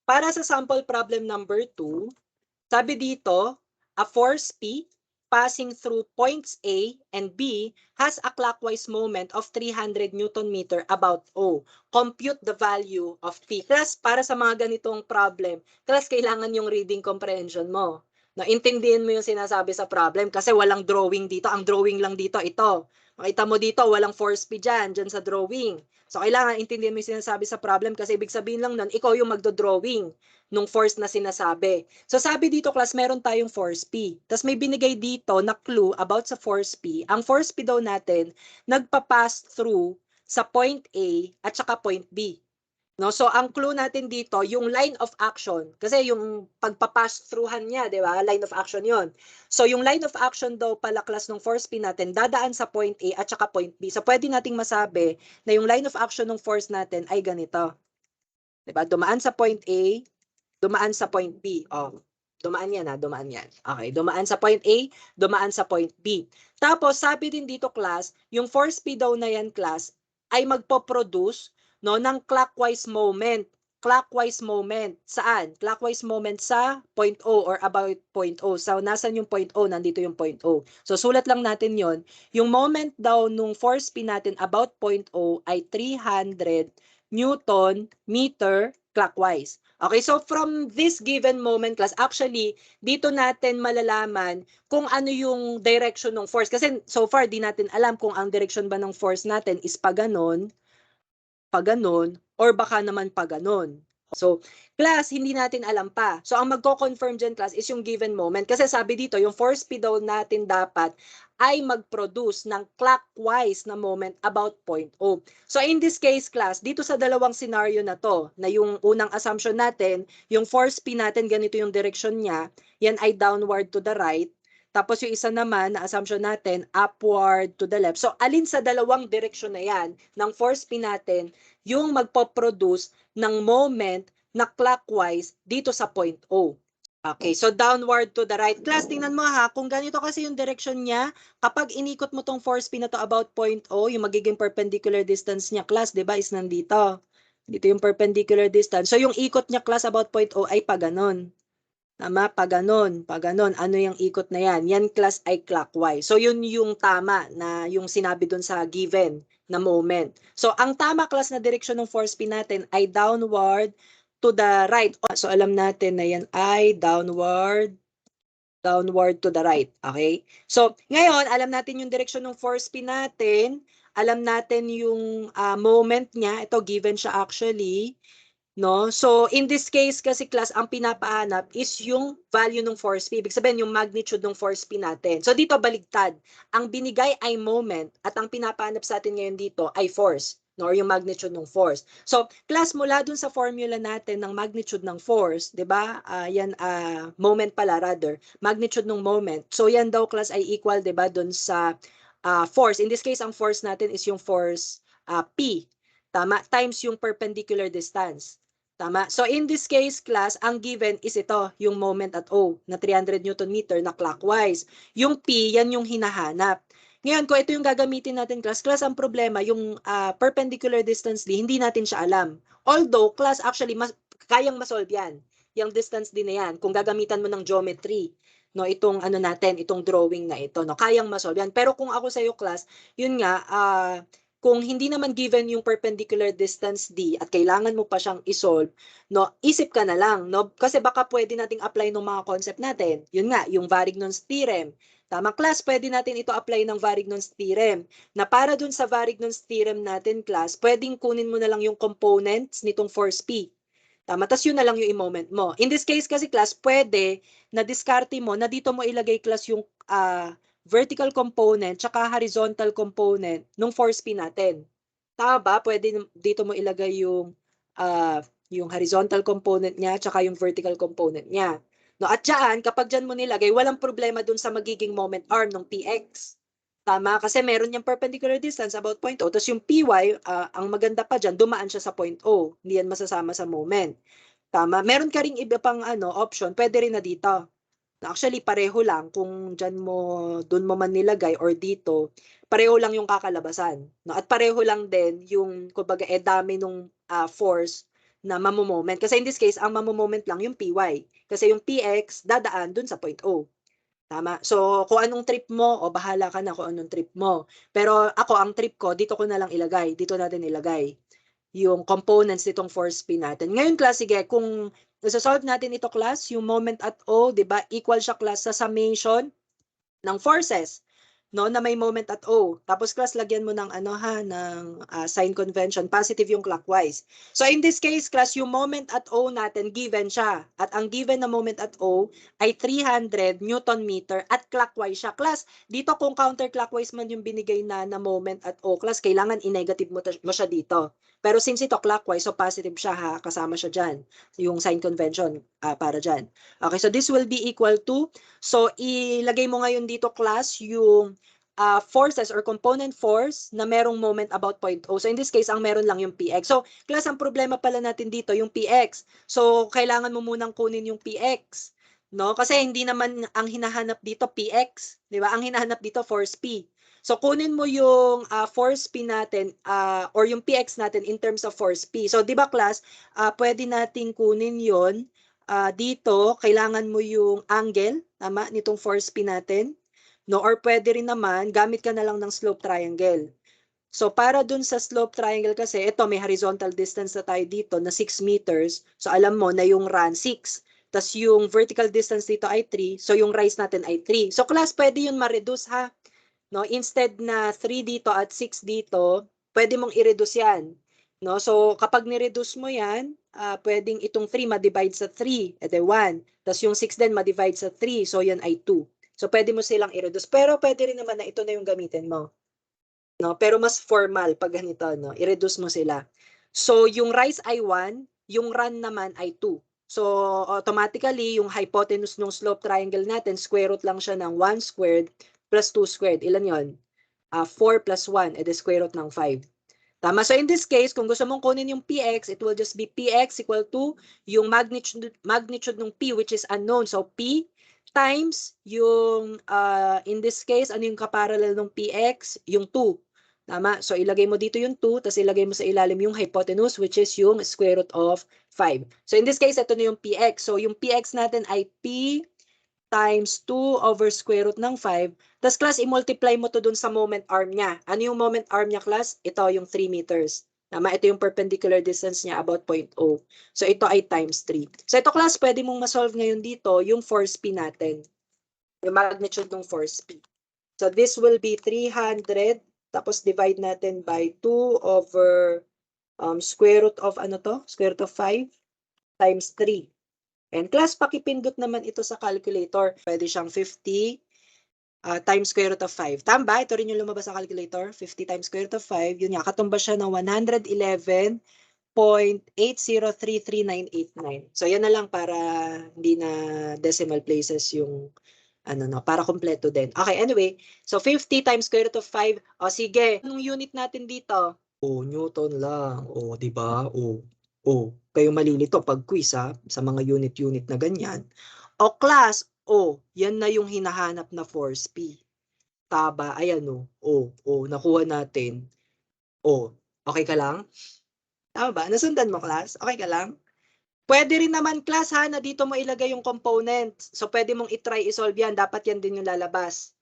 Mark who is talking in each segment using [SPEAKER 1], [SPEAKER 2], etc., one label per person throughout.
[SPEAKER 1] Para sa sample problem number 2, sabi dito, a force P passing through points A and B has a clockwise moment of 300 Newton meter about O. Compute the value of P. Class, para sa mga ganitong problem, class, kailangan yung reading comprehension mo. No, intindihin mo yung sinasabi sa problem kasi walang drawing dito. Ang drawing lang dito, ito. Makita mo dito, walang force P dyan sa drawing. So, kailangan intindihin mo yung sinasabi sa problem kasi ibig sabihin lang nun, ikaw yung magdo-drawing nung force na sinasabi. So sabi dito, class, meron tayong force P. Tapos may binigay dito na clue about sa force P. Ang force P daw natin, nagpa-pass through sa point A at saka point B. No, so ang clue natin dito, yung line of action, kasi yung pagpa-pass throughhan niya, 'di ba? Line of action 'yon. So yung line of action daw pala, class, ng force P natin dadaan sa point A at saka point B. So pwede nating masabi na yung line of action ng force natin ay ganito. 'Di ba? Dumaan sa point A, dumaan sa point B. Oh, dumaan yan, dumaan yan. Okay, dumaan sa point A, dumaan sa point B. Tapos, sabi din dito, class, yung force P daw na yan, class, ay magpo-produce, no, ng clockwise moment. Clockwise moment. Saan? Clockwise moment sa point O or about point O. So, nasan yung point O? Nandito yung point O. So, sulat lang natin yon. Yung moment daw nung force P natin about point O ay 300 Newton meter clockwise. Okay, so from this given moment, class, actually, dito natin malalaman kung ano yung direction ng force. Kasi so far, di natin alam kung ang direction ba ng force natin is pa ganon, or baka naman pa ganon. So, class, hindi natin alam pa. So, ang magko-confirm dyan, class, is yung given moment. Kasi sabi dito, yung force P daw natin dapat ay mag-produce ng clockwise na moment about point O. So, in this case, class, dito sa dalawang scenario na to, na yung unang assumption natin, yung force P natin, ganito yung direction niya, yan ay downward to the right. Tapos yung isa naman na assumption natin, upward to the left. So, alin sa dalawang direksyon na yan ng force P natin yung magpo-produce ng moment na clockwise dito sa point O. Okay, so downward to the right. Class, tingnan mo ha, kung ganito kasi yung direction niya, kapag inikot mo tong force P na to about point O, yung magiging perpendicular distance niya, class, di ba, is nandito. Dito yung perpendicular distance. So yung ikot niya, class, about point O ay pa ganon. Tama, pa ganon, pa ganon. Ano yung ikot na yan? Yan, class, ay clockwise. So yun yung tama na yung sinabi dun sa given na moment. So ang tama, class, na direksyon ng force P natin ay downward to the right. So alam natin na yan ay downward to the right. Okay? So ngayon, alam natin yung direksyon ng force P natin. Alam natin yung moment niya. Ito, given siya actually. No? So, in this case kasi, class, ang pinapahanap is yung value ng force P. Ibig sabihin, yung magnitude ng force P natin. So, dito baligtad. Ang binigay ay moment at ang pinapahanap sa atin ngayon dito ay force, no? Or yung magnitude ng force. So, class, mula dun sa formula natin ng magnitude ng force, di ba? Yan, moment pala rather. Magnitude ng moment. So, yan daw, class, ay equal, di ba, dun sa force. In this case, ang force natin is yung force P. Tama? Times yung perpendicular distance. Tama. So in this case, class, ang given is ito, yung moment at O, na 300 Newton meter na clockwise. Yung P, yan yung hinahanap. Ngayon, kung ito yung gagamitin natin, class, ang problema, yung perpendicular distance D, hindi natin siya alam. Although, class, actually, kayang masolve yan. Yung distance din na yan, kung gagamitan mo ng geometry. No, itong ano natin, itong drawing na ito, no, kayang masolve yan. Pero kung ako sa iyo, class, yun nga, kung hindi naman given yung perpendicular distance D at kailangan mo pa siyang isolve, no, isip ka na lang, no? Kasi baka pwede nating apply ng mga concept natin. Yun nga, yung Varignon's theorem. Tama, class, pwede natin ito apply ng Varignon's theorem. Na para dun sa Varignon's theorem natin, class, pwedeng kunin mo na lang yung components nitong force P. Tama, tas yun na lang yung i-moment mo. In this case kasi, class, pwede na diskarte mo na dito mo ilagay, class, yung vertical component tsaka horizontal component ng force P natin. Tama ba? Pwede dito mo ilagay yung horizontal component niya tsaka yung vertical component niya. No, at diyan, kapag diyan mo nilagay, walang problema dun sa magiging moment arm ng PX. Tama? Kasi meron yung perpendicular distance about point O. Tapos yung PY, ang maganda pa dyan, dumaan siya sa point O. Hindi yan masasama sa moment. Tama? Meron ka ring iba pang option, pwede rin na dito. Actually, pareho lang kung doon mo man nilagay or dito, pareho lang yung kakalabasan. No? At pareho lang din yung, kumbaga, dami nung force na mamomoment. Kasi in this case, ang mamomoment lang yung PY. Kasi yung PX dadaan dun sa point O. Tama. So, kung anong trip mo, o bahala ka na kung anong trip mo. Pero ako, ang trip ko, dito ko na lang ilagay. Dito natin ilagay yung components nitong force P natin. Ngayon, class, sige, kung isa-solve natin ito, class, yung moment at O, di ba, equal siya, class, sa summation ng forces, no, na may moment at O. Tapos class, lagyan mo ng ano ha, ng sign convention, positive yung clockwise. So in this case, class, yung moment at O natin given siya. At ang given na moment at O ay 300 Newton meter at clockwise siya. Class, dito kung counterclockwise man yung binigay na moment at O, class, kailangan i-negative mo siya dito. Pero since ito clockwise, so positive siya ha, kasama siya dyan. Yung sign convention para dyan. Okay, so this will be equal to, so ilagay mo ngayon dito, class, yung forces or component force na merong moment about point O. So in this case, ang meron lang yung PX. So class, ang problema pala natin dito yung PX. So kailangan mo munang kunin yung PX. No? Kasi hindi naman ang hinahanap dito PX. Di ba? Ang hinahanap dito force P. So kunin mo yung force P natin or yung PX natin in terms of force P. So di ba, class, pwede nating kunin yon dito, kailangan mo yung angle, tama, nitong force P natin. No, or pwede rin naman, gamit ka na lang ng slope triangle. So para dun sa slope triangle kasi, ito may horizontal distance na tayo dito na 6 meters. So alam mo na yung run 6. Tapos yung vertical distance dito ay 3. So yung rise natin ay 3. So class, pwede yun ma-reduce ha. No, instead na 3 dito at 6 dito, pwede mong i-reduce yan. No, so kapag ni-reduce mo yan, pwedeng itong 3 ma-divide sa 3, edi 1. Tapos yung 6 din ma-divide sa 3, so yan ay 2. So pwede mo silang i-reduce. Pero pwede rin naman na ito na yung gamitin mo. No, pero mas formal pag ganito, no. I-reduce mo sila. So yung rise ay 1, yung run naman ay 2. So automatically yung hypotenuse ng slope triangle natin, square root lang siya ng 1 squared plus 2 squared. Ilan 'yon? 4 plus 1, edi square root ng 5. Tama. So in this case, kung gusto mong kunin yung PX, it will just be PX equal to yung magnitude ng P, which is unknown. So P times yung, in this case, ano yung kaparallel ng PX? Yung 2. Tama. So ilagay mo dito yung 2, tapos ilagay mo sa ilalim yung hypotenuse, which is yung square root of 5. So in this case, ito na yung PX. So yung PX natin ay P times 2 over square root ng 5. Tapos class, i-multiply mo to dun sa moment arm niya. Ano yung moment arm niya, class? Ito yung 3 meters. Tama, ito yung perpendicular distance niya about point O. So ito ay times 3. So ito, class, pwede mong ma-solve ngayon dito yung force P natin. Yung magnitude ng force P. So this will be 300, tapos divide natin by 2 over square root of ano to? Square root of 5 times 3. And class, pakipindot naman ito sa calculator. Pwede siyang 50 times square root of 5. Tama ba? Ito rin yung lumabas sa calculator. 50 times square root of 5. Yun nga, katumbas siya ng 111.8033989. So yan na lang para hindi na decimal places yung ano no, para kompleto din. Okay, anyway. So 50 times square root of 5. O sige, anong unit natin dito? O, Newton lang. O, di ba? O, kayo malilito pag quiz ha, sa mga unit-unit na ganyan. O class, yan na yung hinahanap na force P. Taba, ayan nakuha natin. Okay ka lang? Tama ba? Nasundan mo, class? Okay ka lang? Pwede rin naman, class, ha, na dito mo ilagay yung components. So pwede mong i-try isolve yan. Dapat yan din yung lalabas.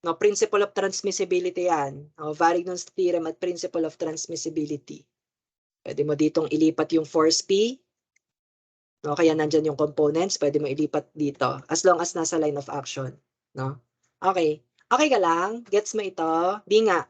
[SPEAKER 1] No, principle of transmissibility yan. Varignon's theorem at principle of transmissibility. Pwede mo ditong ilipat yung force P. No, kaya nandyan yung components. Pwede mo ilipat dito. As long as nasa line of action. No? Okay. Okay ka lang? Gets mo ito? Di nga.